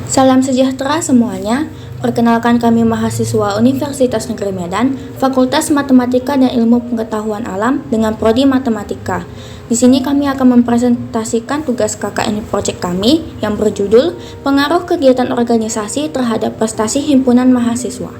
Salam sejahtera semuanya. Perkenalkan kami mahasiswa Universitas Negeri Medan, Fakultas Matematika dan Ilmu Pengetahuan Alam dengan prodi Matematika. Di sini kami akan mempresentasikan tugas KKN proyek kami yang berjudul Pengaruh Kegiatan Organisasi Terhadap Prestasi Himpunan Mahasiswa.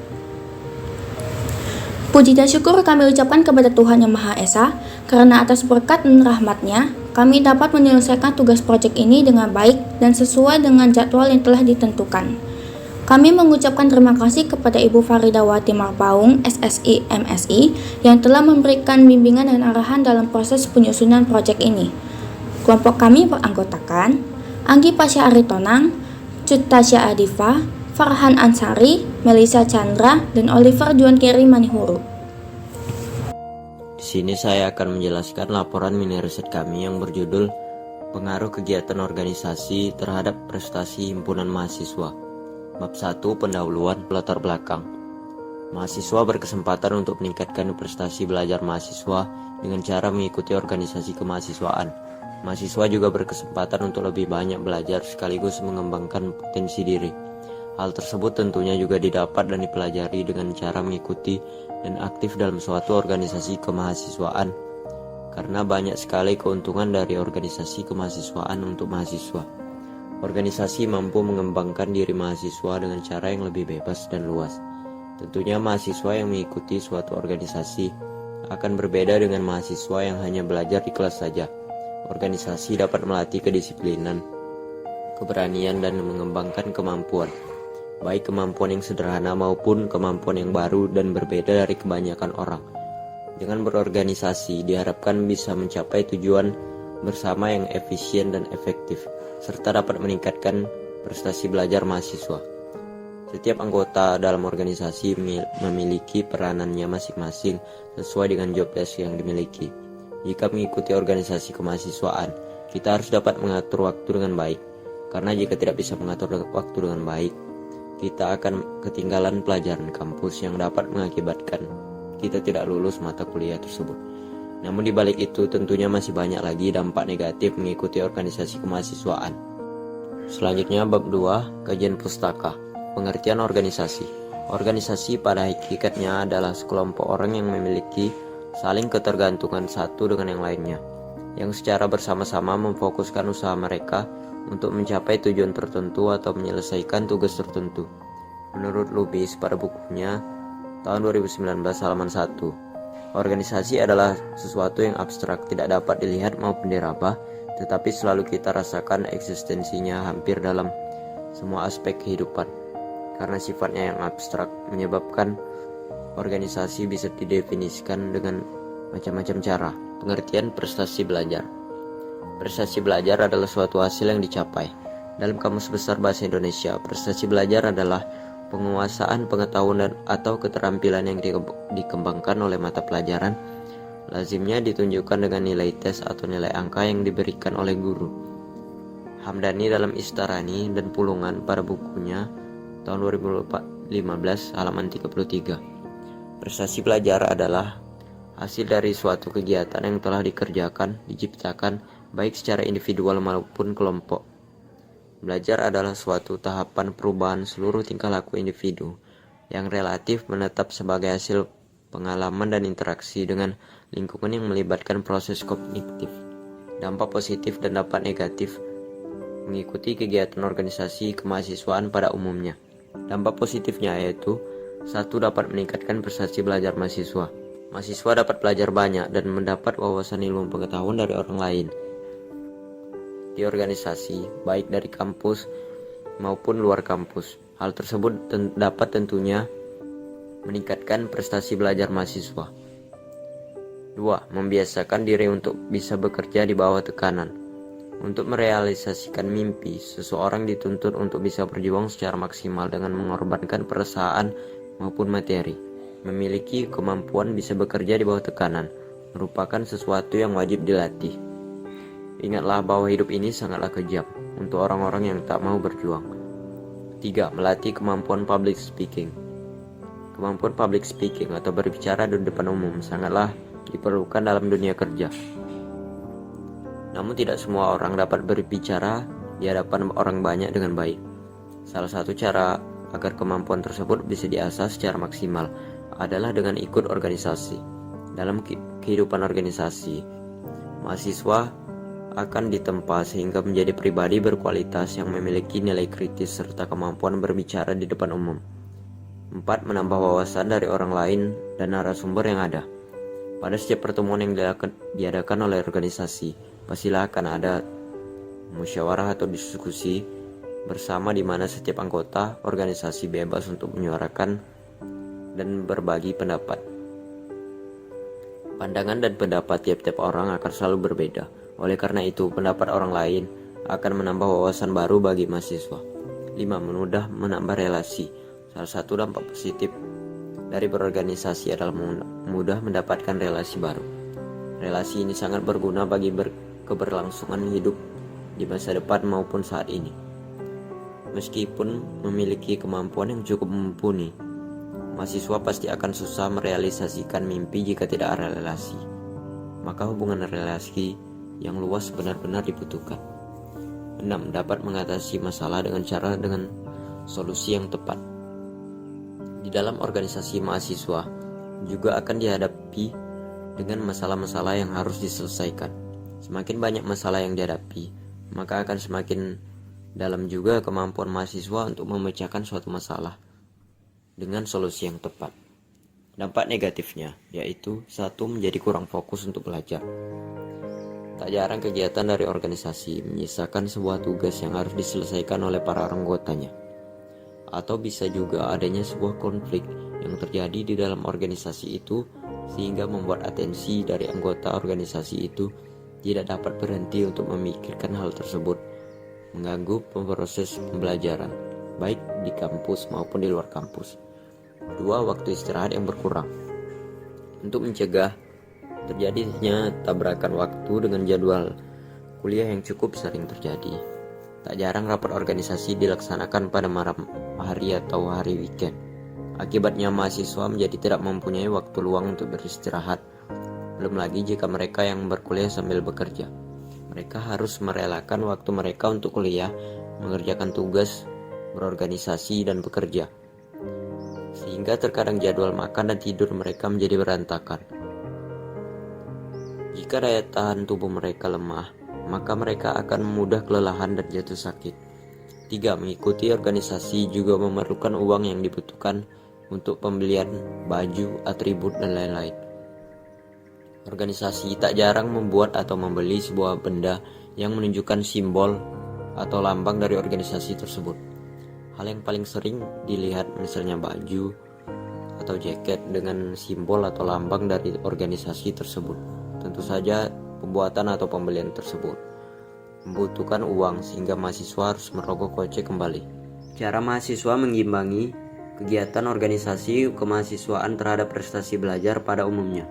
Puji dan syukur kami ucapkan kepada Tuhan Yang Maha Esa, karena atas berkat dan rahmat-Nya, kami dapat menyelesaikan tugas proyek ini dengan baik dan sesuai dengan jadwal yang telah ditentukan. Kami mengucapkan terima kasih kepada Ibu Faridawati Marpaung, SSI MSI, yang telah memberikan bimbingan dan arahan dalam proses penyusunan proyek ini. Kelompok kami beranggotakan Anggi Pasha Aritonang, Cut Tasya Adifa, Farhan Ansari, Melisa Chandra, dan Oliver Juan Keri Manihuru. Di sini saya akan menjelaskan laporan mini riset kami yang berjudul Pengaruh Kegiatan Organisasi Terhadap Prestasi Himpunan Mahasiswa. Bab 1, Pendahuluan Latar Belakang. Mahasiswa berkesempatan untuk meningkatkan prestasi belajar mahasiswa dengan cara mengikuti organisasi kemahasiswaan. Mahasiswa juga berkesempatan untuk lebih banyak belajar sekaligus mengembangkan potensi diri. Hal tersebut tentunya juga didapat dan dipelajari dengan cara mengikuti dan aktif dalam suatu organisasi kemahasiswaan, karena banyak sekali keuntungan dari organisasi kemahasiswaan untuk mahasiswa. Organisasi mampu mengembangkan diri mahasiswa dengan cara yang lebih bebas dan luas. Tentunya mahasiswa yang mengikuti suatu organisasi akan berbeda dengan mahasiswa yang hanya belajar di kelas saja. Organisasi dapat melatih kedisiplinan, keberanian, dan mengembangkan kemampuan, baik kemampuan yang sederhana maupun kemampuan yang baru dan berbeda dari kebanyakan orang. Dengan berorganisasi diharapkan bisa mencapai tujuan bersama yang efisien dan efektif, serta dapat meningkatkan prestasi belajar mahasiswa. Setiap anggota dalam organisasi memiliki peranannya masing-masing sesuai dengan job desk yang dimiliki. Jika mengikuti organisasi kemahasiswaan, kita harus dapat mengatur waktu dengan baik, karena jika tidak bisa mengatur waktu dengan baik, kita akan ketinggalan pelajaran kampus yang dapat mengakibatkan kita tidak lulus mata kuliah tersebut. Namun di balik itu tentunya masih banyak lagi dampak negatif mengikuti organisasi kemahasiswaan. Selanjutnya bab 2, Kajian Pustaka. Pengertian organisasi. Organisasi pada hakikatnya adalah sekelompok orang yang memiliki saling ketergantungan satu dengan yang lainnya, yang secara bersama-sama memfokuskan usaha mereka untuk mencapai tujuan tertentu atau menyelesaikan tugas tertentu. Menurut Lubis pada bukunya tahun 2019 halaman 1, organisasi adalah sesuatu yang abstrak, tidak dapat dilihat maupun diraba, tetapi selalu kita rasakan eksistensinya hampir dalam semua aspek kehidupan. Karena sifatnya yang abstrak menyebabkan organisasi bisa didefinisikan dengan macam-macam cara. Pengertian prestasi belajar. Prestasi belajar adalah suatu hasil yang dicapai. Dalam Kamus Besar Bahasa Indonesia, prestasi belajar adalah penguasaan pengetahuan atau keterampilan yang dikembangkan oleh mata pelajaran, lazimnya ditunjukkan dengan nilai tes atau nilai angka yang diberikan oleh guru. Hamdani dalam Istarani dan Pulungan pada bukunya tahun 2015 halaman 33. Prestasi belajar adalah hasil dari suatu kegiatan yang telah dikerjakan, diciptakan baik secara individual maupun kelompok. Belajar adalah suatu tahapan perubahan seluruh tingkah laku individu yang relatif menetap sebagai hasil pengalaman dan interaksi dengan lingkungan yang melibatkan proses kognitif. Dampak positif dan dampak negatif mengikuti kegiatan organisasi kemahasiswaan pada umumnya. Dampak positifnya yaitu 1. Dapat meningkatkan prestasi belajar mahasiswa. Mahasiswa dapat belajar banyak dan mendapat wawasan ilmu pengetahuan dari orang lain di organisasi, baik dari kampus maupun luar kampus. Hal tersebut dapat tentunya meningkatkan prestasi belajar mahasiswa. 2. Membiasakan diri untuk bisa bekerja di bawah tekanan. Untuk merealisasikan mimpi, seseorang dituntut untuk bisa berjuang secara maksimal dengan mengorbankan perasaan maupun materi. Memiliki kemampuan bisa bekerja di bawah tekanan merupakan sesuatu yang wajib dilatih. Ingatlah bahwa hidup ini sangatlah kejam untuk orang-orang yang tak mau berjuang. 3. Melatih kemampuan public speaking. Kemampuan public speaking atau berbicara di depan umum sangatlah diperlukan dalam dunia kerja. Namun tidak semua orang dapat berbicara di hadapan orang banyak dengan baik. Salah satu cara agar kemampuan tersebut bisa diasah secara maksimal adalah dengan ikut organisasi. Dalam kehidupan organisasi, mahasiswa akan ditempa sehingga menjadi pribadi berkualitas yang memiliki nilai kritis serta kemampuan berbicara di depan umum. 4. Menambah wawasan dari orang lain dan narasumber yang ada. Pada setiap pertemuan yang diadakan oleh organisasi, pastilah akan ada musyawarah atau diskusi bersama di mana setiap anggota organisasi bebas untuk menyuarakan dan berbagi pendapat. Pandangan dan pendapat tiap-tiap orang akan selalu berbeda. Oleh karena itu, pendapat orang lain akan menambah wawasan baru bagi mahasiswa. 5. Menambah relasi. Salah satu dampak positif dari berorganisasi adalah mudah mendapatkan relasi baru. Relasi ini sangat berguna bagi keberlangsungan hidup di masa depan maupun saat ini. Meskipun memiliki kemampuan yang cukup mumpuni, mahasiswa pasti akan susah merealisasikan mimpi jika tidak ada relasi. Maka hubungan relasi yang luas benar-benar dibutuhkan. 6. Dapat mengatasi masalah dengan solusi yang tepat. Di dalam organisasi mahasiswa juga akan dihadapi dengan masalah-masalah yang harus diselesaikan. Semakin banyak masalah yang dihadapi, maka akan semakin dalam juga kemampuan mahasiswa untuk memecahkan suatu masalah dengan solusi yang tepat. Dampak negatifnya yaitu 1. Menjadi kurang fokus untuk belajar. Tak jarang kegiatan dari organisasi menyisakan sebuah tugas yang harus diselesaikan oleh para anggotanya. Atau bisa juga adanya sebuah konflik yang terjadi di dalam organisasi itu sehingga membuat atensi dari anggota organisasi itu tidak dapat berhenti untuk memikirkan hal tersebut, mengganggu proses pembelajaran baik di kampus maupun di luar kampus. 2. Waktu istirahat yang berkurang. Untuk mencegah terjadinya tabrakan waktu dengan jadwal kuliah yang cukup sering terjadi, tak jarang rapat organisasi dilaksanakan pada malam hari atau hari weekend. Akibatnya mahasiswa menjadi tidak mempunyai waktu luang untuk beristirahat. Belum lagi jika mereka yang berkuliah sambil bekerja, mereka harus merelakan waktu mereka untuk kuliah, mengerjakan tugas, berorganisasi, dan bekerja. Sehingga terkadang jadwal makan dan tidur mereka menjadi berantakan. Jika daya tahan tubuh mereka lemah, maka mereka akan mudah kelelahan dan jatuh sakit. 3. Mengikuti organisasi juga memerlukan uang yang dibutuhkan untuk pembelian baju, atribut, dan lain-lain. Organisasi tak jarang membuat atau membeli sebuah benda yang menunjukkan simbol atau lambang dari organisasi tersebut. Hal yang paling sering dilihat misalnya baju atau jaket dengan simbol atau lambang dari organisasi tersebut. Tentu saja pembuatan atau pembelian tersebut membutuhkan uang sehingga mahasiswa harus merogoh kocek kembali. Cara mahasiswa mengimbangi kegiatan organisasi kemahasiswaan terhadap prestasi belajar pada umumnya.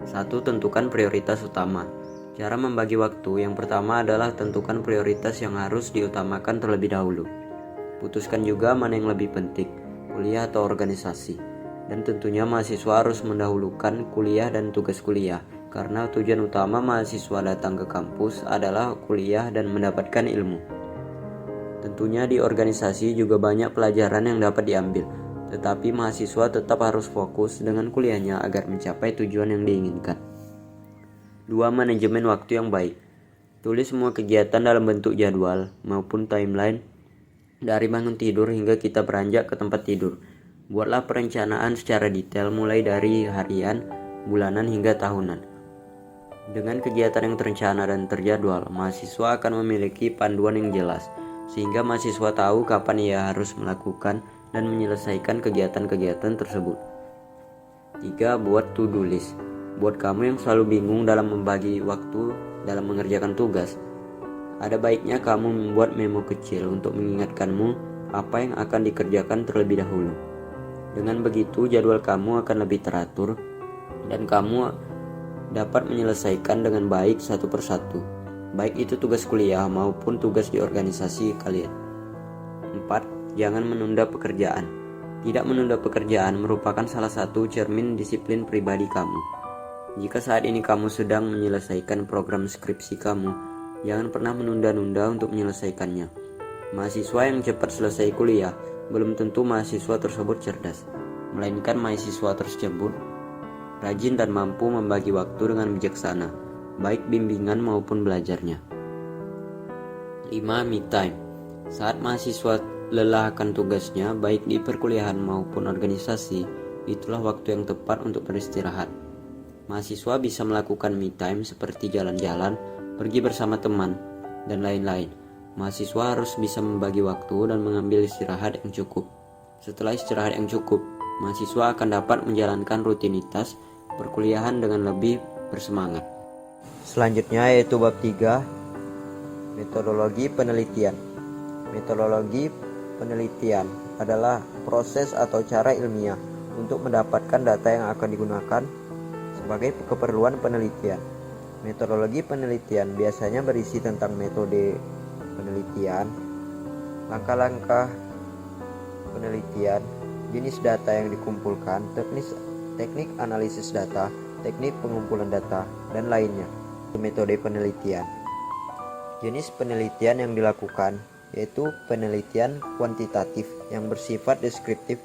1. Tentukan prioritas utama. Cara membagi waktu yang pertama adalah tentukan prioritas yang harus diutamakan terlebih dahulu. Putuskan juga mana yang lebih penting, kuliah atau organisasi. Dan tentunya mahasiswa harus mendahulukan kuliah dan tugas kuliah, karena tujuan utama mahasiswa datang ke kampus adalah kuliah dan mendapatkan ilmu. Tentunya di organisasi juga banyak pelajaran yang dapat diambil, tetapi mahasiswa tetap harus fokus dengan kuliahnya agar mencapai tujuan yang diinginkan. 2. Manajemen waktu yang baik. Tulis semua kegiatan dalam bentuk jadwal maupun timeline dari bangun tidur hingga kita beranjak ke tempat tidur. Buatlah perencanaan secara detail mulai dari harian, bulanan hingga tahunan. Dengan kegiatan yang terencana dan terjadwal, mahasiswa akan memiliki panduan yang jelas, sehingga mahasiswa tahu kapan ia harus melakukan dan menyelesaikan kegiatan-kegiatan tersebut. 3. Buat to-do list. Buat kamu yang selalu bingung dalam membagi waktu dalam mengerjakan tugas, ada baiknya kamu membuat memo kecil untuk mengingatkanmu apa yang akan dikerjakan terlebih dahulu. Dengan begitu, jadwal kamu akan lebih teratur dan kamu dapat menyelesaikan dengan baik satu persatu, baik itu tugas kuliah maupun tugas di organisasi kalian. 4. Jangan menunda pekerjaan. Tidak menunda pekerjaan merupakan salah satu cermin disiplin pribadi kamu. Jika saat ini kamu sedang menyelesaikan program skripsi kamu, jangan pernah menunda-nunda untuk menyelesaikannya. Mahasiswa yang cepat selesai kuliah belum tentu mahasiswa tersebut cerdas, melainkan mahasiswa tersebut rajin dan mampu membagi waktu dengan bijaksana, baik bimbingan maupun belajarnya. 5. Me time. Saat mahasiswa lelah akan tugasnya, baik di perkuliahan maupun organisasi, itulah waktu yang tepat untuk beristirahat. Mahasiswa bisa melakukan me time seperti jalan-jalan, pergi bersama teman, dan lain-lain. Mahasiswa harus bisa membagi waktu dan mengambil istirahat yang cukup. Setelah istirahat yang cukup, mahasiswa akan dapat menjalankan rutinitas perkuliahan dengan lebih bersemangat. Selanjutnya yaitu bab 3, metodologi penelitian. Metodologi penelitian adalah proses atau cara ilmiah untuk mendapatkan data yang akan digunakan sebagai keperluan penelitian. Metodologi penelitian biasanya berisi tentang metode penelitian, langkah-langkah penelitian, jenis data yang dikumpulkan, teknik analisis data, teknik pengumpulan data, dan lainnya. Metode penelitian. Jenis penelitian yang dilakukan yaitu penelitian kuantitatif yang bersifat deskriptif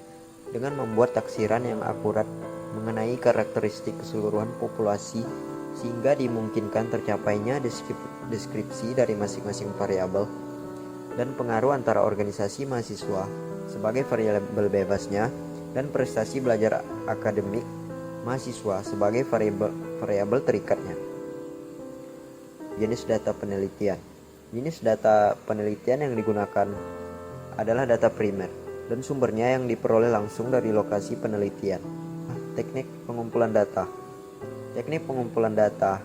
dengan membuat taksiran yang akurat mengenai karakteristik keseluruhan populasi sehingga dimungkinkan tercapainya deskripsi dari masing-masing variabel dan pengaruh antara organisasi mahasiswa sebagai variabel bebasnya dan prestasi belajar akademik mahasiswa sebagai variabel terikatnya. Jenis data penelitian. Jenis data penelitian yang digunakan adalah data primer dan sumbernya yang diperoleh langsung dari lokasi penelitian. Teknik pengumpulan data. Teknik pengumpulan data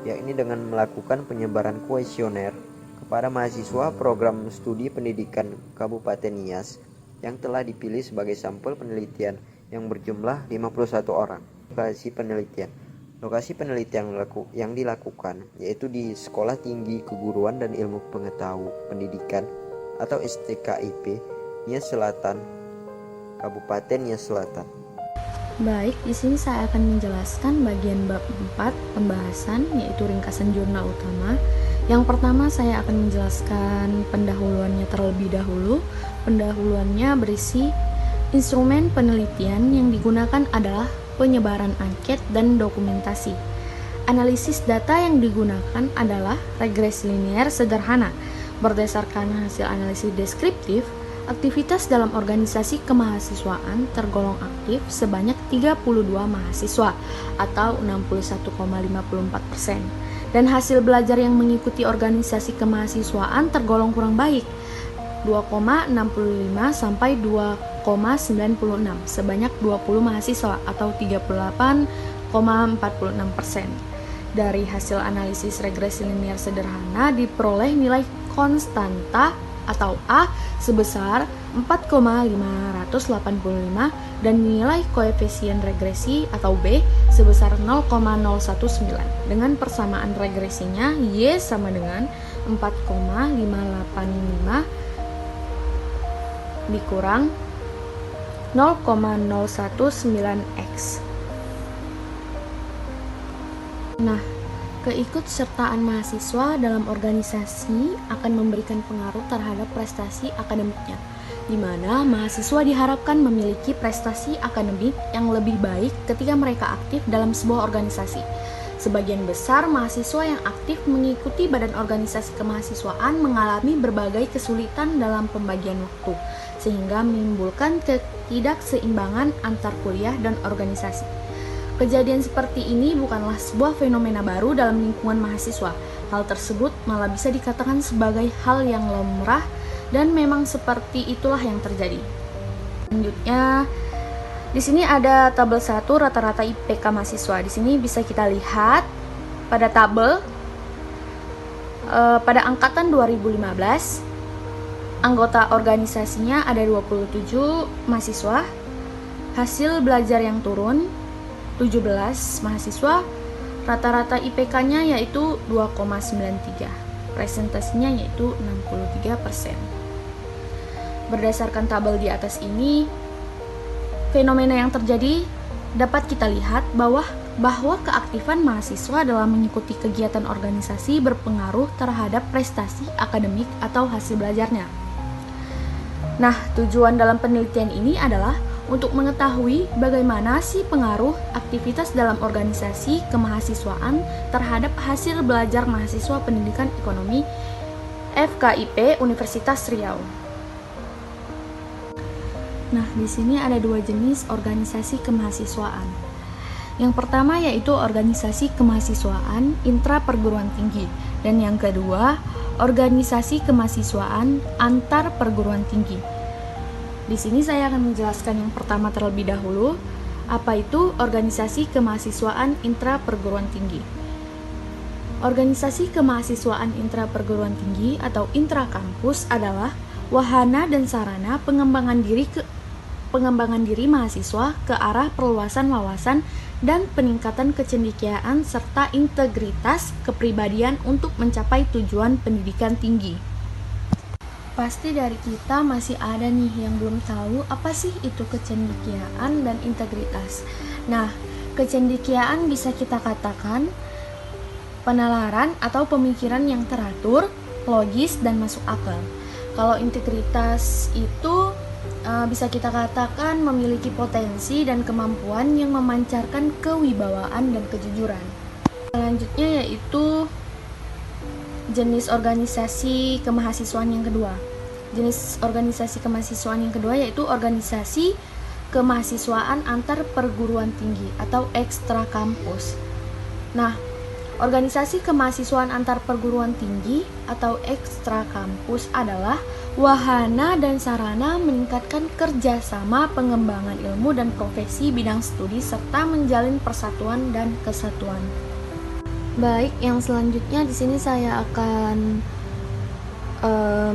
yakni dengan melakukan penyebaran kuesioner kepada mahasiswa program studi pendidikan Kabupaten Nias yang telah dipilih sebagai sampel penelitian yang berjumlah 51 orang. Lokasi penelitian. Lokasi penelitian yang dilakukan yaitu di Sekolah Tinggi Keguruan dan Ilmu Pendidikan atau STKIP Nias Selatan, Kabupaten Nias Selatan. Baik, di sini saya akan menjelaskan bagian bab 4 pembahasan, yaitu ringkasan jurnal utama. Yang pertama saya akan menjelaskan pendahuluannya terlebih dahulu. Pendahuluannya berisi instrumen penelitian yang digunakan adalah penyebaran angket dan dokumentasi. Analisis data yang digunakan adalah regresi linear sederhana. Berdasarkan hasil analisis deskriptif, aktivitas dalam organisasi kemahasiswaan tergolong aktif sebanyak 32 mahasiswa atau 61,54%. Dan hasil belajar yang mengikuti organisasi kemahasiswaan tergolong kurang baik 2,65 sampai 2,96 sebanyak 20 mahasiswa atau 38,46%. Dari hasil analisis regresi linear sederhana diperoleh nilai konstanta atau A sebesar 4,585 dan nilai koefisien regresi atau B sebesar 0,019 dengan persamaan regresinya Y sama dengan 4,585 dikurang 0,019x. Nah, keikutsertaan mahasiswa dalam organisasi akan memberikan pengaruh terhadap prestasi akademiknya, di mana mahasiswa diharapkan memiliki prestasi akademik yang lebih baik ketika mereka aktif dalam sebuah organisasi. Sebagian besar mahasiswa yang aktif mengikuti badan organisasi kemahasiswaan mengalami berbagai kesulitan dalam pembagian waktu, sehingga menimbulkan ketidakseimbangan antar kuliah dan organisasi. Kejadian seperti ini bukanlah sebuah fenomena baru dalam lingkungan mahasiswa. Hal tersebut malah bisa dikatakan sebagai hal yang lumrah dan memang seperti itulah yang terjadi. Selanjutnya, di sini ada tabel 1 rata-rata IPK mahasiswa. Di sini bisa kita lihat pada tabel pada angkatan 2015 anggota organisasinya ada 27 mahasiswa. Hasil belajar yang turun 17 mahasiswa, rata-rata IPK-nya yaitu 2,93, presentasinya yaitu 63%. Berdasarkan tabel di atas ini, fenomena yang terjadi dapat kita lihat bahwa bahwa keaktifan mahasiswa dalam mengikuti kegiatan organisasi berpengaruh terhadap prestasi akademik atau hasil belajarnya. Nah, tujuan dalam penelitian ini adalah untuk mengetahui bagaimana sih pengaruh aktivitas dalam organisasi kemahasiswaan terhadap hasil belajar mahasiswa pendidikan ekonomi FKIP Universitas Riau. Nah, di sini ada dua jenis organisasi kemahasiswaan. Yang pertama yaitu organisasi kemahasiswaan intra perguruan tinggi, dan yang kedua organisasi kemahasiswaan antar perguruan tinggi. Di sini saya akan menjelaskan yang pertama terlebih dahulu, apa itu organisasi kemahasiswaan intra perguruan tinggi. Organisasi kemahasiswaan intra perguruan tinggi atau intra kampus adalah wahana dan sarana pengembangan diri mahasiswa ke arah perluasan wawasan dan peningkatan kecendikiaan serta integritas kepribadian untuk mencapai tujuan pendidikan tinggi. Pasti dari kita masih ada nih yang belum tahu apa sih itu kecendikiaan dan integritas. Nah, kecendikiaan bisa kita katakan penalaran atau pemikiran yang teratur, logis, dan masuk akal. Kalau integritas itu bisa kita katakan memiliki potensi dan kemampuan yang memancarkan kewibawaan dan kejujuran. Selanjutnya yaitu jenis organisasi kemahasiswaan yang kedua. Jenis organisasi kemahasiswaan yang kedua yaitu organisasi kemahasiswaan antar perguruan tinggi atau ekstra kampus. Nah, organisasi kemahasiswaan antar perguruan tinggi atau ekstra kampus adalah wahana dan sarana meningkatkan kerjasama pengembangan ilmu dan profesi bidang studi serta menjalin persatuan dan kesatuan. Baik, yang selanjutnya di sini saya akan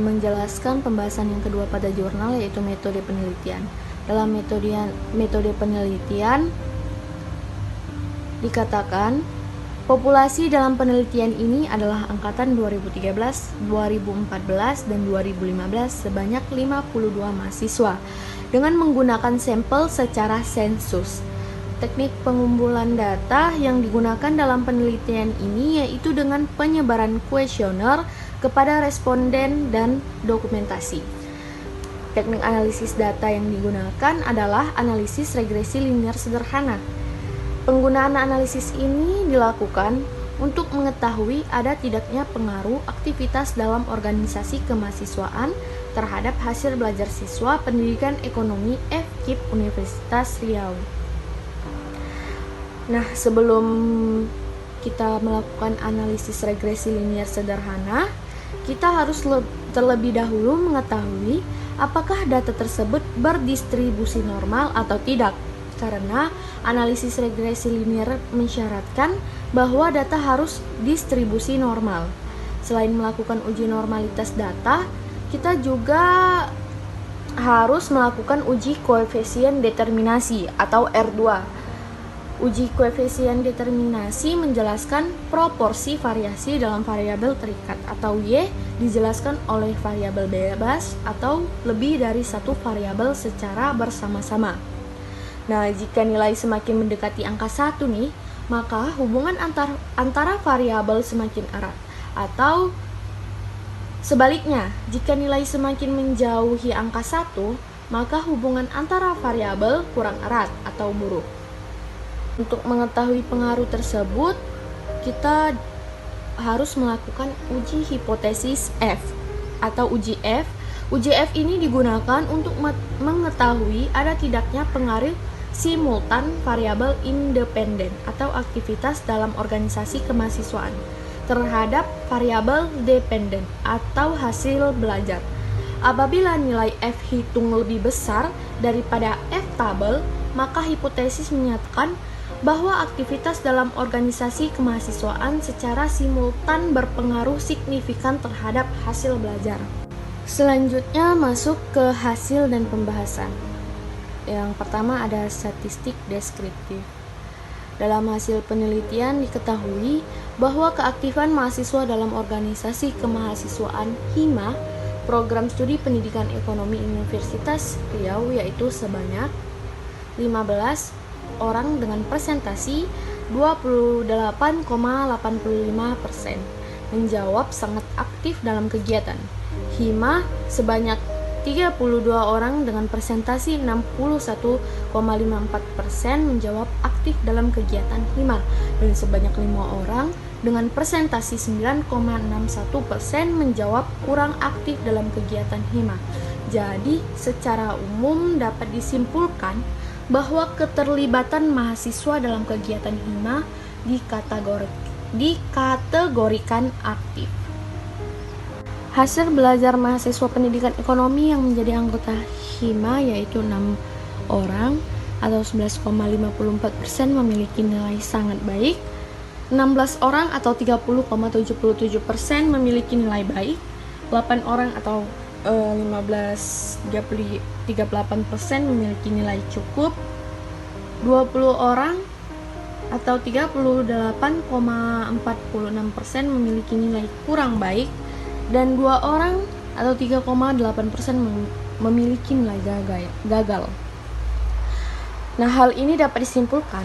menjelaskan pembahasan yang kedua pada jurnal yaitu metode penelitian. Dalam metode penelitian dikatakan populasi dalam penelitian ini adalah angkatan 2013, 2014, dan 2015 sebanyak 52 mahasiswa dengan menggunakan sampel secara sensus. Teknik pengumpulan data yang digunakan dalam penelitian ini yaitu dengan penyebaran kuesioner kepada responden dan dokumentasi. Teknik analisis data yang digunakan adalah analisis regresi linear sederhana. Penggunaan analisis ini dilakukan untuk mengetahui ada tidaknya pengaruh aktivitas dalam organisasi kemahasiswaan terhadap hasil belajar siswa pendidikan ekonomi FKIP Universitas Riau. Nah, sebelum kita melakukan analisis regresi linear sederhana, kita harus terlebih dahulu mengetahui apakah data tersebut berdistribusi normal atau tidak. Karena analisis regresi linear mensyaratkan bahwa data harus distribusi normal. Selain melakukan uji normalitas data, kita juga harus melakukan uji koefisien determinasi atau R2. Uji koefisien determinasi menjelaskan proporsi variasi dalam variabel terikat atau Y dijelaskan oleh variabel bebas atau lebih dari satu variabel secara bersama-sama. Nah, jika nilai semakin mendekati angka 1 nih, maka hubungan antara variabel semakin erat. Atau sebaliknya, jika nilai semakin menjauhi angka 1, maka hubungan antara variabel kurang erat atau buruk. Untuk mengetahui pengaruh tersebut, kita harus melakukan uji hipotesis F atau uji F. Uji F ini digunakan untuk mengetahui ada tidaknya pengaruh simultan variabel independen atau aktivitas dalam organisasi kemahasiswaan terhadap variabel dependen atau hasil belajar. Apabila nilai F hitung lebih besar daripada F tabel, maka hipotesis menyatakan bahwa aktivitas dalam organisasi kemahasiswaan secara simultan berpengaruh signifikan terhadap hasil belajar. Selanjutnya masuk ke hasil dan pembahasan. Yang pertama ada statistik deskriptif. Dalam hasil penelitian diketahui bahwa keaktifan mahasiswa dalam organisasi kemahasiswaan HIMA, Program Studi Pendidikan Ekonomi Universitas Riau, yaitu sebanyak 15 orang dengan presentasi 28,85% menjawab sangat aktif dalam kegiatan HIMA sebanyak 32 orang dengan presentasi 61,54% menjawab aktif dalam kegiatan HIMA dan sebanyak 5 orang dengan presentasi 9,61% menjawab kurang aktif dalam kegiatan HIMA. Jadi, secara umum dapat disimpulkan bahwa keterlibatan mahasiswa dalam kegiatan HIMA dikategorikan aktif. Hasil belajar mahasiswa pendidikan ekonomi yang menjadi anggota HIMA yaitu 6 orang atau 11,54% memiliki nilai sangat baik, 16 orang atau 30,77% memiliki nilai baik, 8 orang atau 15,38% memiliki nilai cukup, 20 orang atau 38,46% memiliki nilai kurang baik, dan 2 orang atau 3,8% memiliki nilai gagal. Nah, hal ini dapat disimpulkan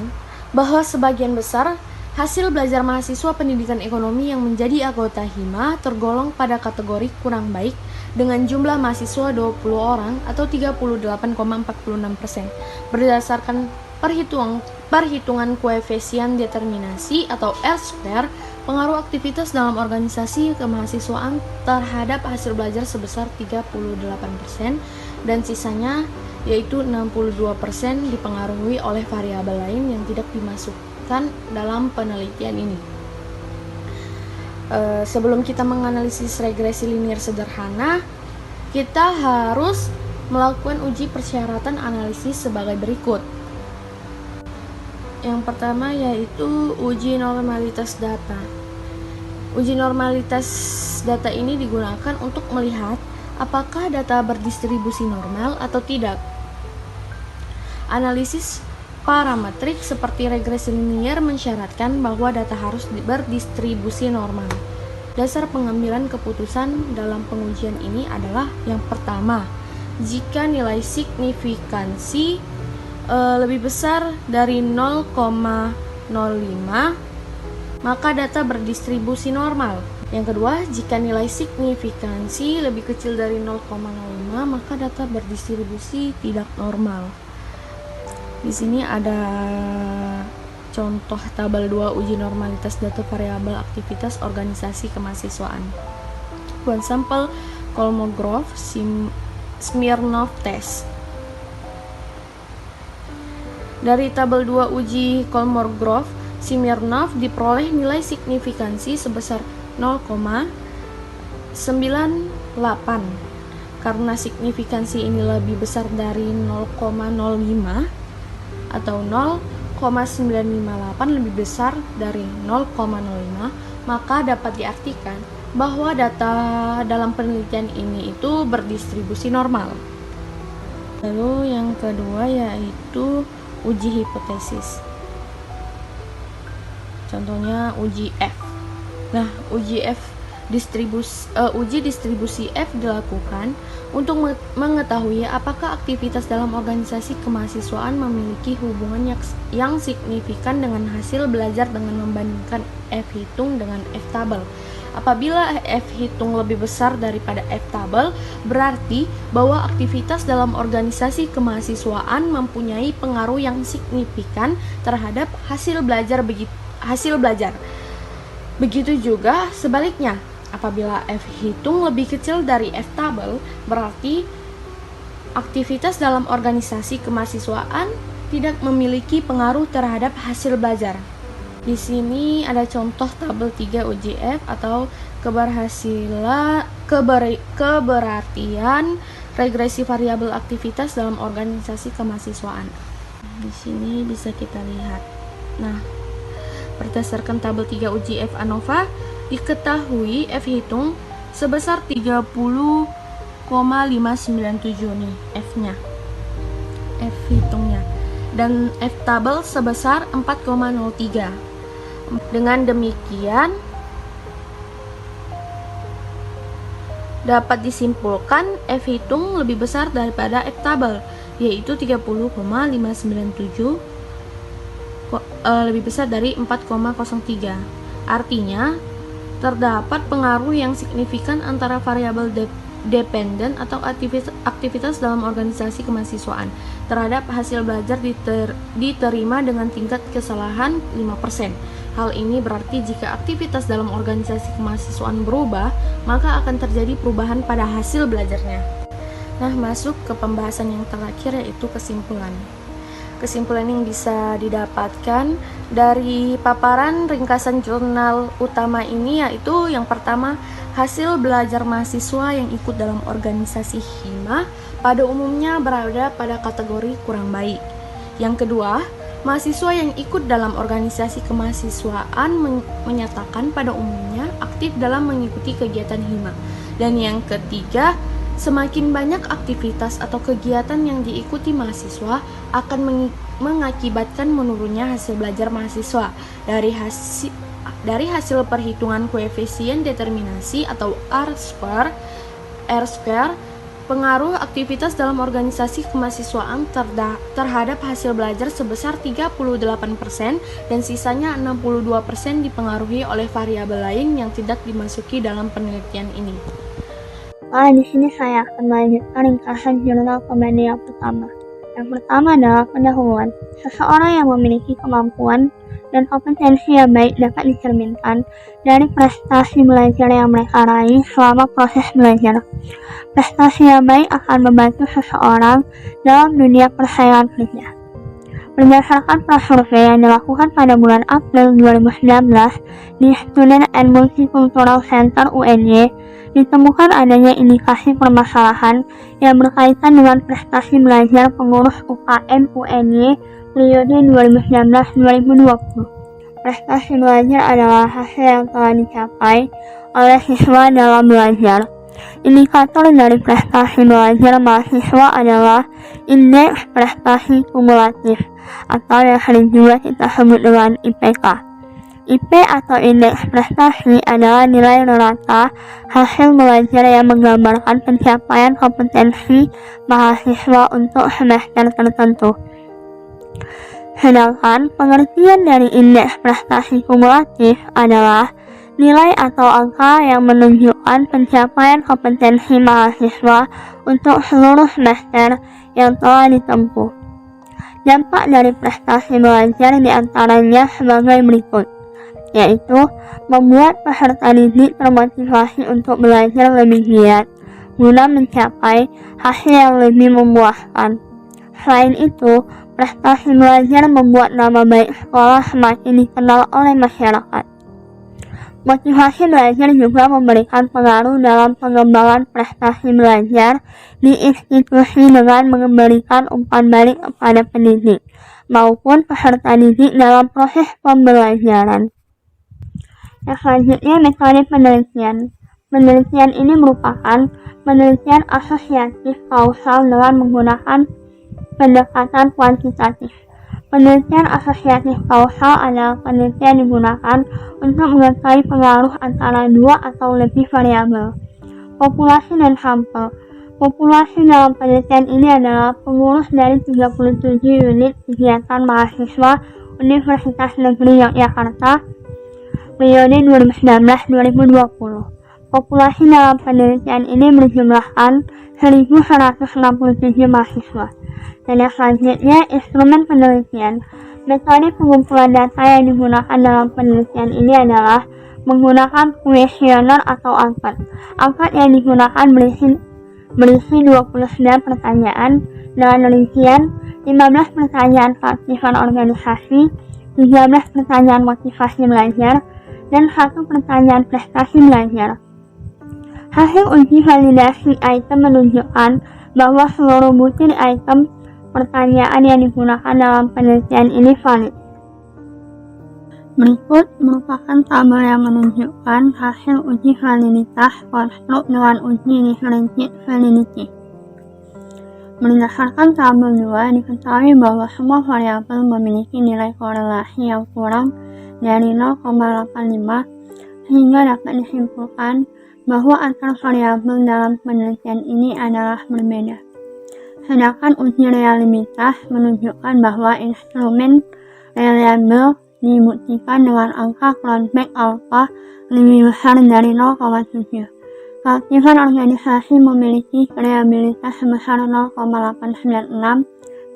bahwa sebagian besar hasil belajar mahasiswa pendidikan ekonomi yang menjadi anggota HIMA tergolong pada kategori kurang baik dengan jumlah mahasiswa 20 orang atau 38,46%. Berdasarkan perhitungan koefisien determinasi atau R-square, pengaruh aktivitas dalam organisasi kemahasiswaan terhadap hasil belajar sebesar 38% dan sisanya yaitu 62% dipengaruhi oleh variabel lain yang tidak dimasukkan dalam penelitian ini. Sebelum kita menganalisis regresi linier sederhana, kita harus melakukan uji persyaratan analisis sebagai berikut. Yang pertama yaitu uji normalitas data. Uji normalitas data ini digunakan untuk melihat apakah data berdistribusi normal atau tidak. Analisis parametrik seperti regresi linier mensyaratkan bahwa data harus berdistribusi normal. Dasar pengambilan keputusan dalam pengujian ini adalah yang pertama, jika nilai signifikansi lebih besar dari 0,05 maka data berdistribusi normal. Yang kedua, jika nilai signifikansi lebih kecil dari 0,05 maka data berdistribusi tidak normal. Di sini ada contoh tabel 2 uji normalitas data variabel aktivitas organisasi kemahasiswaan. One sample Kolmogorov Smirnov test. Dari tabel 2 uji Kolmogorov Smirnov diperoleh nilai signifikansi sebesar 0,98. Karena signifikansi ini lebih besar dari 0,05 atau 0,958 lebih besar dari 0,05, maka dapat diartikan bahwa data dalam penelitian ini itu berdistribusi normal. Lalu yang kedua yaitu uji hipotesis. Contohnya uji F. Nah, uji distribusi F dilakukan untuk mengetahui apakah aktivitas dalam organisasi kemahasiswaan memiliki hubungan yang signifikan dengan hasil belajar dengan membandingkan F hitung dengan F tabel. Apabila F hitung lebih besar daripada F tabel, berarti bahwa aktivitas dalam organisasi kemahasiswaan mempunyai pengaruh yang signifikan terhadap hasil belajar. Begitu juga sebaliknya, apabila F hitung lebih kecil dari F tabel, berarti aktivitas dalam organisasi kemahasiswaan tidak memiliki pengaruh terhadap hasil belajar. Di sini ada contoh tabel 3 uji F atau keberartian regresi variabel aktivitas dalam organisasi kemahasiswaan. Di sini bisa kita lihat. Nah, berdasarkan tabel 3 uji F ANOVA, diketahui F hitung sebesar 30,597 nih F-nya. F hitungnya. Dan F tabel sebesar 4,03. Dengan demikian dapat disimpulkan F hitung lebih besar daripada F tabel, yaitu 30,597 lebih besar dari 4,03. Artinya, terdapat pengaruh yang signifikan antara variabel dependen atau aktivitas dalam organisasi kemahasiswaan terhadap hasil belajar diterima dengan tingkat kesalahan 5%. Hal ini berarti jika aktivitas dalam organisasi kemahasiswaan berubah, maka akan terjadi perubahan pada hasil belajarnya. Nah, masuk ke pembahasan yang terakhir, yaitu kesimpulan. Kesimpulan yang bisa didapatkan dari paparan ringkasan jurnal utama ini yaitu yang pertama, hasil belajar mahasiswa yang ikut dalam organisasi hima pada umumnya berada pada kategori kurang baik. Yang kedua, mahasiswa yang ikut dalam organisasi kemahasiswaan menyatakan pada umumnya aktif dalam mengikuti kegiatan hima. Dan yang ketiga, semakin banyak aktivitas atau kegiatan yang diikuti mahasiswa akan mengakibatkan menurunnya hasil belajar mahasiswa. Dari hasil perhitungan koefisien determinasi atau R-square, pengaruh aktivitas dalam organisasi kemahasiswaan terhadap hasil belajar sebesar 38% dan sisanya 62% dipengaruhi oleh variabel lain yang tidak dimasuki dalam penelitian ini. Di sini saya akan melanjutkan ringkasan jurnal komedi yang pertama. Yang pertama adalah pendahuluan. Seseorang yang memiliki kemampuan dan kompetensi yang baik dapat dicerminkan dari prestasi belajar yang mereka raih selama proses belajar. Prestasi yang baik akan membantu seseorang dalam dunia persaingan kerja. Berdasarkan prasurvei yang dilakukan pada bulan April 2019 di Student and Multicultural Center UNY, ditemukan adanya indikasi permasalahan yang berkaitan dengan prestasi belajar pengurus UKM UNY periode 2019-2020. Prestasi belajar adalah hasil yang telah dicapai oleh siswa dalam belajar. Indikator dari prestasi belajar mahasiswa adalah indeks prestasi kumulatif atau yang sering juga kita sebut dengan IPK. IP atau indeks prestasi adalah nilai rata hasil belajar yang menggambarkan pencapaian kompetensi mahasiswa untuk semester tertentu. Sedangkan pengertian dari indeks prestasi kumulatif adalah nilai atau angka yang menunjukkan pencapaian kompetensi mahasiswa untuk seluruh semester yang telah ditempuh. Dampak dari prestasi belajar diantaranya sebagai berikut, yaitu membuat peserta didik termotivasi untuk belajar lebih giat guna mencapai hasil yang lebih memuaskan. Selain itu, prestasi belajar membuat nama baik sekolah semakin dikenal oleh masyarakat. Motivasi belajar juga memberikan pengaruh dalam pengembangan prestasi belajar di institusi dengan memberikan umpan balik kepada pendidik maupun peserta didik dalam proses pembelajaran. Yang selanjutnya, metode penelitian. Penelitian ini merupakan penelitian asosiatif kausal dengan menggunakan pendekatan kuantitatif. Penelitian asosiatif kausal adalah penelitian digunakan untuk mengetahui pengaruh antara dua atau lebih variabel, populasi dan sampel. Populasi dalam penelitian ini adalah pengurus dari 37 unit kegiatan mahasiswa Universitas Negeri Yogyakarta periode 2019-2020. Populasi dalam penelitian ini berjumlahkan 1.167 mahasiswa. Dan yang selanjutnya, instrumen penelitian. Metode pengumpulan data yang digunakan dalam penelitian ini adalah menggunakan kuesioner atau angket. Angket yang digunakan berisi 29 pertanyaan dengan rincian 15 pertanyaan keaktifan organisasi, 13 pertanyaan motivasi belajar, dan 1 pertanyaan prestasi belajar. Hasil uji validasi item menunjukkan bahwa seluruh butir item pertanyaan yang digunakan dalam penelitian ini valid. Berikut merupakan tabel yang menunjukkan hasil uji validitas konstruk dengan uji differentiate validity. Berdasarkan tabel 2, diketahui bahwa semua variabel memiliki nilai korelasi yang kurang dari 0,85 sehingga dapat disimpulkan bahwa antar variabel dalam penelitian ini adalah berbeda. Sedangkan uji realitas menunjukkan bahwa instrumen reliable dibuktikan dengan angka Cloudback alpha lebih besar dari 0,7. Keaktifan organisasi memiliki reliabilitas sebesar 0,896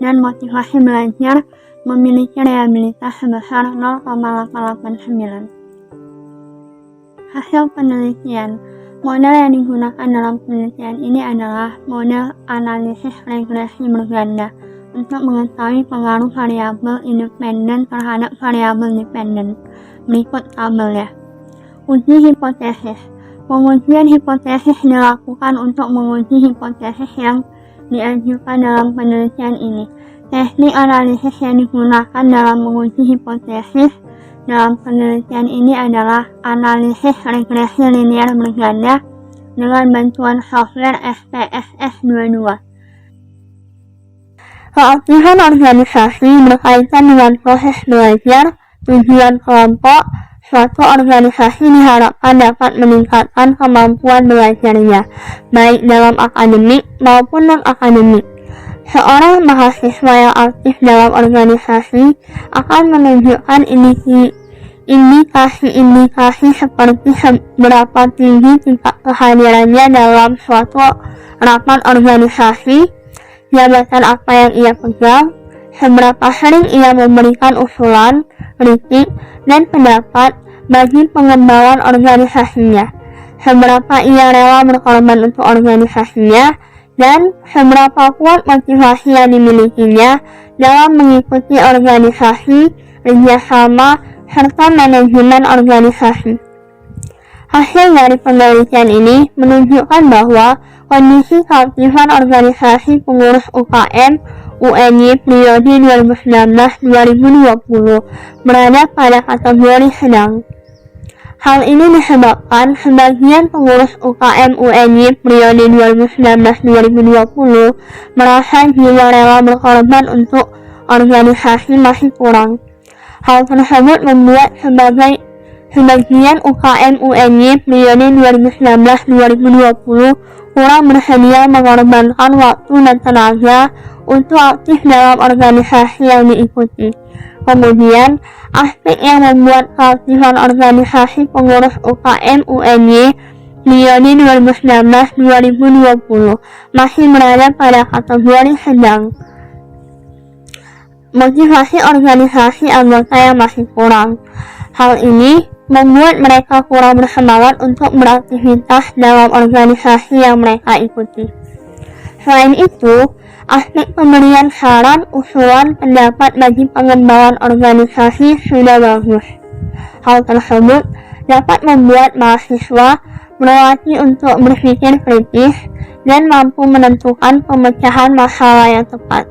dan motivasi belajar memiliki reliabilitas sebesar 0,889. Hasil penelitian. Model yang digunakan dalam penelitian ini adalah model analisis regresi berganda untuk mengetahui pengaruh variabel independen terhadap variabel dependen. Berikut tabelnya. Uji hipotesis. Pengujian hipotesis dilakukan untuk menguji hipotesis yang diajukan dalam penelitian ini. Teknik analisis yang digunakan dalam menguji hipotesis dalam penelitian ini adalah analisis regresi linear berganda dengan bantuan software SPSS22. Keaktifan organisasi berkaitan dengan proses belajar, tujuan kelompok. Suatu organisasi diharapkan dapat meningkatkan kemampuan belajarnya, baik dalam akademik maupun non-akademik. Seorang mahasiswa yang aktif dalam organisasi akan menunjukkan indikasi seperti seberapa tinggi tingkat kehadirannya dalam suatu rapat organisasi, jabatan apa yang ia pegang, seberapa sering ia memberikan usulan, kritik, dan pendapat bagi pengembangan organisasinya, seberapa ia rela berkorban untuk organisasinya, dan seberapa kuat motivasi yang dimilikinya dalam mengikuti organisasi, kerjasama, serta manajemen organisasi. Hasil dari penelitian ini menunjukkan bahwa kondisi keaktifan organisasi pengurus UKM UNY periode 2019-2020 berada pada kategori sedang. Hal ini disebabkan sebagian pengurus UKM UNY periode 2019-2020 merasa jiwa rela berkorban untuk organisasi masih kurang. Hal tersebut membuat sebagian UKM UNY periode 2019-2020 kurang bersedia mengorbankan waktu dan tenaga untuk aktif dalam organisasi yang diikuti. Kemudian, aspek yang membuat keaktifan organisasi pengurus UKM UNY periode 2019-2020 masih berada pada kategori sedang. Motivasi organisasi anggota yang masih kurang. Hal ini membuat mereka kurang bersemangat untuk beraktivitas dalam organisasi yang mereka ikuti. Selain itu, aspek pemberian saran, usulan, pendapat bagi pengembangan organisasi sudah bagus. Hal tersebut dapat membuat mahasiswa berlatih untuk berpikir kritis dan mampu menentukan pemecahan masalah yang tepat.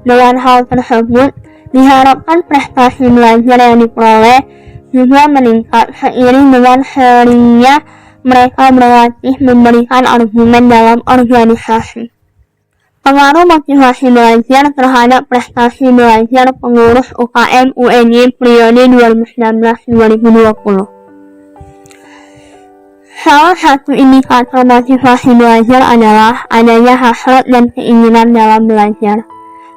Dengan hal tersebut, diharapkan prestasi belajar yang diperoleh juga meningkat seiring dengan seringnya mereka berlatih memberikan argumen dalam organisasi. Pengaruh motivasi belajar terhadap prestasi belajar pengurus UKM UNY periode 2019-2020. Salah satu indikator motivasi belajar adalah adanya hasrat dan keinginan dalam belajar.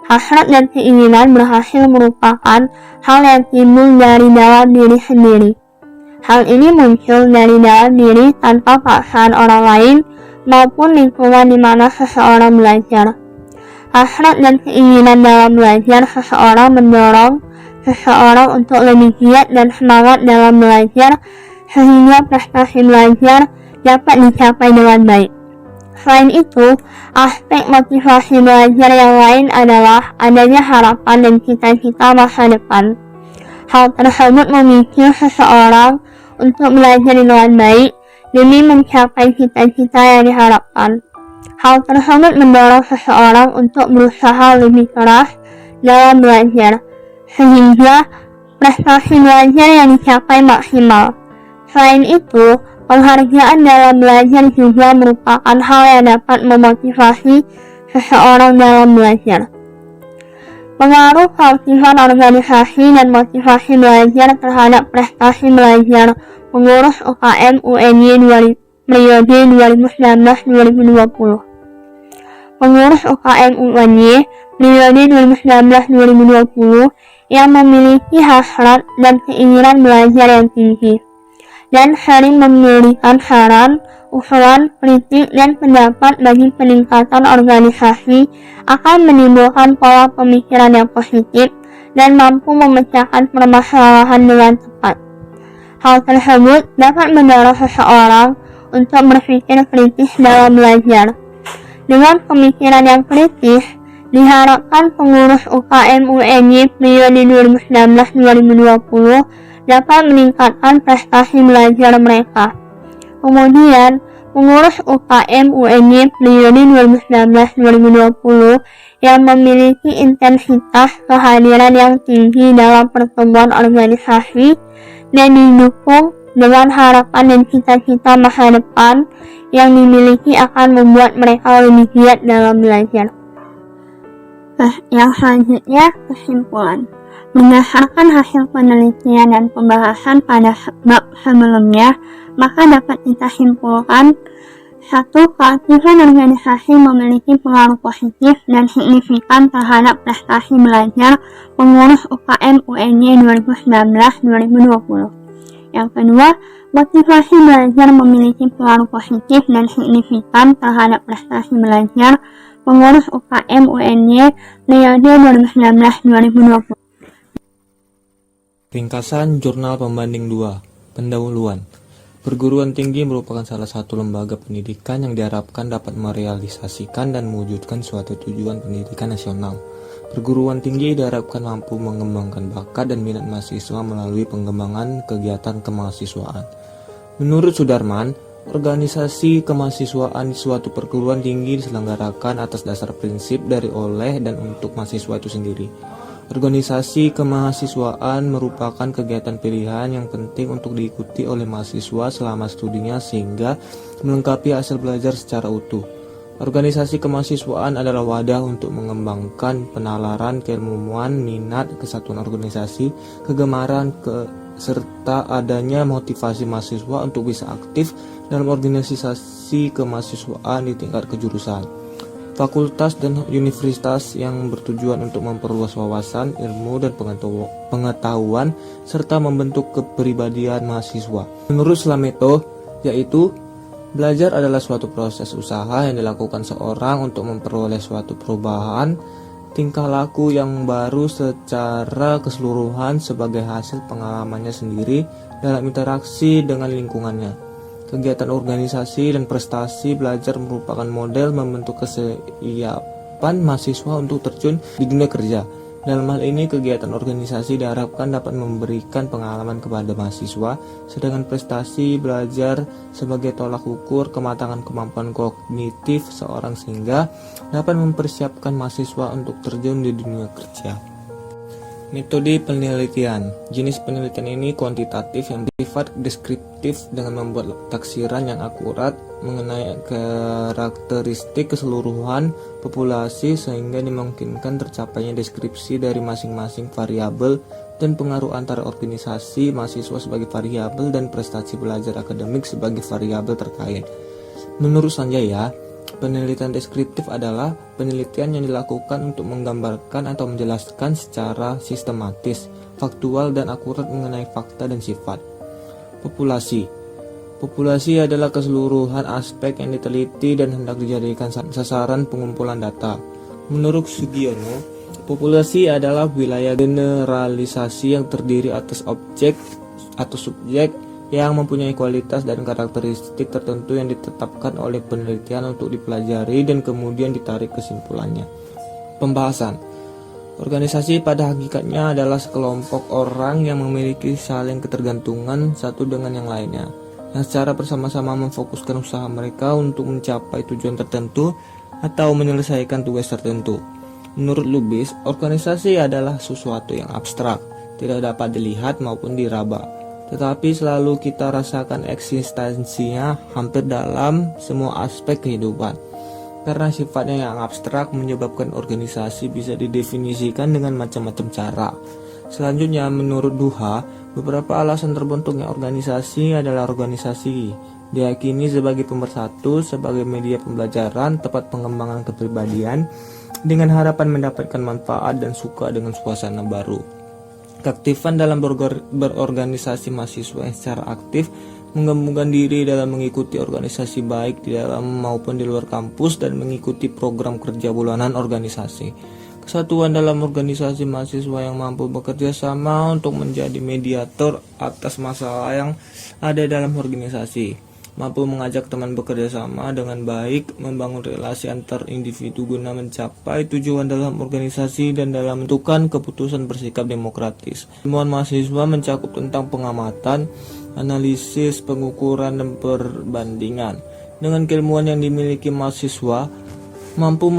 Hasrat dan keinginan berhasil merupakan hal yang timbul dari dalam diri sendiri. Hal ini muncul dari dalam diri tanpa paksaan orang lain maupun lingkungan di mana seseorang belajar. Hasrat dan keinginan dalam belajar seseorang mendorong seseorang untuk lebih giat dan semangat dalam belajar sehingga prestasi belajar dapat dicapai dengan baik. Selain itu, aspek motivasi belajar yang lain adalah adanya harapan dan cita-cita masa depan. Hal tersebut memicu seseorang untuk belajar dengan baik demi mencapai cita-cita yang diharapkan. Hal tersebut mendorong seseorang untuk berusaha lebih keras dalam belajar, sehingga prestasi belajar yang dicapai maksimal. Selain itu, penghargaan dalam belajar juga merupakan hal yang dapat memotivasi seseorang dalam belajar. Pengaruh keaktifan organisasi dan motivasi belajar terhadap prestasi belajar pengurus UKM UNY periode 2019-2020. Pengurus UKM UNY periode 2019-2020 yang memiliki hasrat dan keinginan belajar yang tinggi, dan sering memberikan saran, usulan, kritik, dan pendapat bagi peningkatan organisasi akan menimbulkan pola pemikiran yang positif dan mampu memecahkan permasalahan dengan tepat. Hal tersebut dapat mendorong seseorang untuk berpikir kritis dalam belajar. Dengan pemikiran yang kritis, diharapkan pengurus UKM UNY periode 2019-2020 dapat meningkatkan prestasi belajar mereka. Kemudian, pengurus UKM UNY periode 2019-2020 yang memiliki intensitas kehadiran yang tinggi dalam pertemuan organisasi dan didukung dengan harapan dan cita-cita masa depan yang dimiliki akan membuat mereka lebih giat dalam belajar. Yang selanjutnya, kesimpulan. Berdasarkan hasil penelitian dan pembahasan pada bab sebelumnya, maka dapat kita simpulkan: 1. Keaktifan organisasi memiliki pengaruh positif dan signifikan terhadap prestasi belajar pengurus UKM UNY 2019-2020. Yang kedua, motivasi belajar memiliki pengaruh positif dan signifikan terhadap prestasi belajar pengurus UKM UNY periode 2019-2020. Ringkasan Jurnal Pembanding 2. Pendahuluan. Perguruan tinggi merupakan salah satu lembaga pendidikan yang diharapkan dapat merealisasikan dan mewujudkan suatu tujuan pendidikan nasional. Perguruan tinggi diharapkan mampu mengembangkan bakat dan minat mahasiswa melalui pengembangan kegiatan kemahasiswaan. Menurut Sudarman, organisasi kemahasiswaan di suatu perguruan tinggi diselenggarakan atas dasar prinsip dari, oleh, dan untuk mahasiswa itu sendiri. Organisasi kemahasiswaan merupakan kegiatan pilihan yang penting untuk diikuti oleh mahasiswa selama studinya sehingga melengkapi hasil belajar secara utuh. Organisasi kemahasiswaan adalah wadah untuk mengembangkan penalaran keilmuan, minat, kesatuan organisasi, kegemaran, serta adanya motivasi mahasiswa untuk bisa aktif dalam organisasi kemahasiswaan di tingkat kejurusan. Fakultas dan universitas yang bertujuan untuk memperluas wawasan, ilmu, dan pengetahuan serta membentuk kepribadian mahasiswa. Menurut Slameto, yaitu belajar adalah suatu proses usaha yang dilakukan seorang untuk memperoleh suatu perubahan tingkah laku yang baru secara keseluruhan sebagai hasil pengalamannya sendiri dalam interaksi dengan lingkungannya. Kegiatan organisasi dan prestasi belajar merupakan model membentuk kesiapan mahasiswa untuk terjun di dunia kerja. Dalam hal ini, kegiatan organisasi diharapkan dapat memberikan pengalaman kepada mahasiswa, sedangkan prestasi belajar sebagai tolak ukur kematangan kemampuan kognitif seorang sehingga dapat mempersiapkan mahasiswa untuk terjun di dunia kerja. Metode penelitian. Jenis penelitian ini kuantitatif yang bersifat deskriptif dengan membuat taksiran yang akurat mengenai karakteristik keseluruhan populasi sehingga dimungkinkan tercapainya deskripsi dari masing-masing variabel dan pengaruh antara organisasi mahasiswa sebagai variabel dan prestasi belajar akademik sebagai variabel terkait. Menurut Sanjaya, penelitian deskriptif adalah penelitian yang dilakukan untuk menggambarkan atau menjelaskan secara sistematis, faktual, dan akurat mengenai fakta dan sifat. Populasi. Populasi adalah keseluruhan aspek yang diteliti dan hendak dijadikan sasaran pengumpulan data. Menurut Sugiono, populasi adalah wilayah generalisasi yang terdiri atas objek atau subjek yang mempunyai kualitas dan karakteristik tertentu yang ditetapkan oleh penelitian untuk dipelajari dan kemudian ditarik kesimpulannya. Pembahasan. Organisasi pada hakikatnya adalah sekelompok orang yang memiliki saling ketergantungan satu dengan yang lainnya, yang secara bersama-sama memfokuskan usaha mereka untuk mencapai tujuan tertentu atau menyelesaikan tugas tertentu. Menurut Lubis, organisasi adalah sesuatu yang abstrak, tidak dapat dilihat maupun diraba, tetapi selalu kita rasakan eksistensinya hampir dalam semua aspek kehidupan. Karena sifatnya yang abstrak menyebabkan organisasi bisa didefinisikan dengan macam-macam cara. Selanjutnya, menurut Duha, beberapa alasan terbentuknya organisasi adalah organisasi diyakini sebagai pemersatu, sebagai media pembelajaran, tempat pengembangan kepribadian, dengan harapan mendapatkan manfaat dan suka dengan suasana baru. Keaktifan dalam berorganisasi mahasiswa yang secara aktif menggabungkan diri dalam mengikuti organisasi baik di dalam maupun di luar kampus dan mengikuti program kerja bulanan organisasi. Kesatuan dalam organisasi mahasiswa yang mampu bekerja sama untuk menjadi mediator atas masalah yang ada dalam organisasi, mampu mengajak teman bekerja sama dengan baik, membangun relasi antar individu guna mencapai tujuan dalam organisasi dan dalam menentukan keputusan bersikap demokratis. Ilmuwan mahasiswa mencakup tentang pengamatan, analisis, pengukuran, dan perbandingan. Dengan keilmuan yang dimiliki mahasiswa, mampu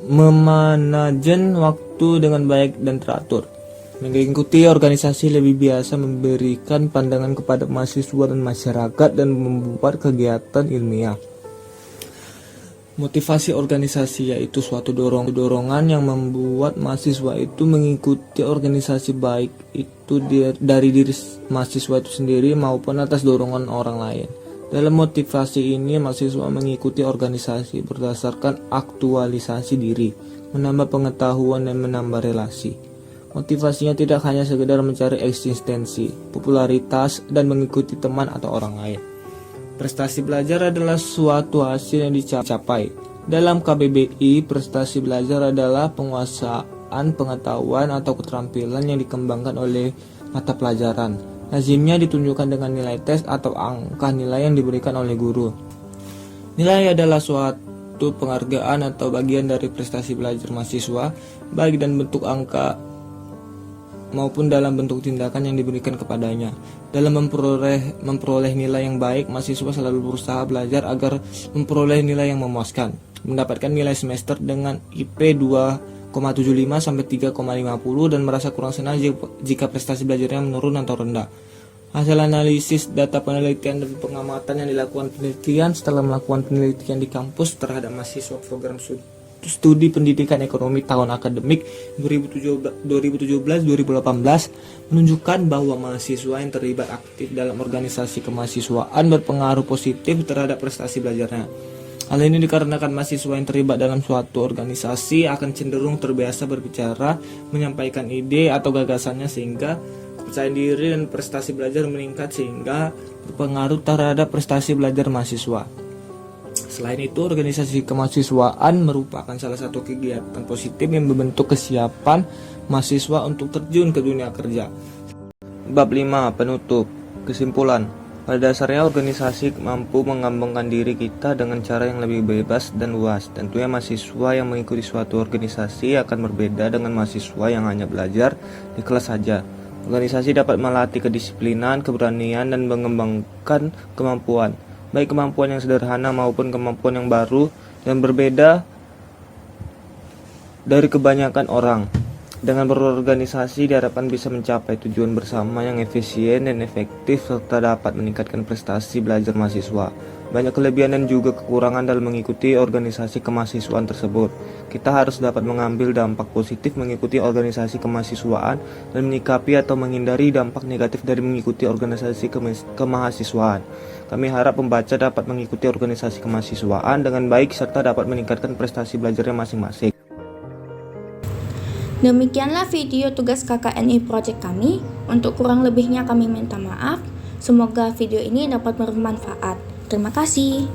memanajen waktu dengan baik dan teratur. Mengikuti organisasi lebih biasa memberikan pandangan kepada mahasiswa dan masyarakat dan membuat kegiatan ilmiah. Motivasi organisasi yaitu suatu dorongan yang membuat mahasiswa itu mengikuti organisasi baik itu dari diri mahasiswa itu sendiri maupun atas dorongan orang lain. Dalam motivasi ini mahasiswa mengikuti organisasi berdasarkan aktualisasi diri, menambah pengetahuan dan menambah relasi. Motivasinya tidak hanya sekedar mencari eksistensi, popularitas, dan mengikuti teman atau orang lain. Prestasi belajar adalah suatu hasil yang dicapai. Dalam KBBI, prestasi belajar adalah penguasaan pengetahuan atau keterampilan yang dikembangkan oleh mata pelajaran. Lazimnya ditunjukkan dengan nilai tes atau angka nilai yang diberikan oleh guru. Nilai adalah suatu penghargaan atau bagian dari prestasi belajar mahasiswa, baik dan bentuk angka maupun dalam bentuk tindakan yang diberikan kepadanya. Dalam memperoleh nilai yang baik, mahasiswa selalu berusaha belajar agar memperoleh nilai yang memuaskan. Mendapatkan nilai semester dengan IP 2,75 sampai 3,50 dan merasa kurang senang jika prestasi belajarnya menurun atau rendah. Hasil analisis data penelitian dan pengamatan yang dilakukan penelitian setelah melakukan penelitian di kampus terhadap mahasiswa program studi pendidikan ekonomi tahun akademik 2017-2018 menunjukkan bahwa mahasiswa yang terlibat aktif dalam organisasi kemahasiswaan berpengaruh positif terhadap prestasi belajarnya. Hal ini dikarenakan mahasiswa yang terlibat dalam suatu organisasi akan cenderung terbiasa berbicara, menyampaikan ide atau gagasannya sehingga kepercayaan diri dan prestasi belajar meningkat sehingga berpengaruh terhadap prestasi belajar mahasiswa. Selain itu, organisasi kemahasiswaan merupakan salah satu kegiatan positif yang membentuk kesiapan mahasiswa untuk terjun ke dunia kerja. Bab 5. Penutup. Kesimpulan. Pada dasarnya organisasi mampu mengembangkan diri kita dengan cara yang lebih bebas dan luas. Tentunya mahasiswa yang mengikuti suatu organisasi akan berbeda dengan mahasiswa yang hanya belajar di kelas saja. Organisasi dapat melatih kedisiplinan, keberanian, dan mengembangkan kemampuan. Baik kemampuan yang sederhana maupun kemampuan yang baru dan berbeda dari kebanyakan orang. Dengan berorganisasi diharapkan bisa mencapai tujuan bersama yang efisien dan efektif serta dapat meningkatkan prestasi belajar mahasiswa. Banyak kelebihan dan juga kekurangan dalam mengikuti organisasi kemahasiswaan tersebut. Kita harus dapat mengambil dampak positif mengikuti organisasi kemahasiswaan dan menyikapi atau menghindari dampak negatif dari mengikuti organisasi kemahasiswaan. Kami harap pembaca dapat mengikuti organisasi kemahasiswaan dengan baik serta dapat meningkatkan prestasi belajarnya masing-masing. Demikianlah video tugas KKNI Project kami. Untuk kurang lebihnya kami minta maaf. Semoga video ini dapat bermanfaat. Terima kasih.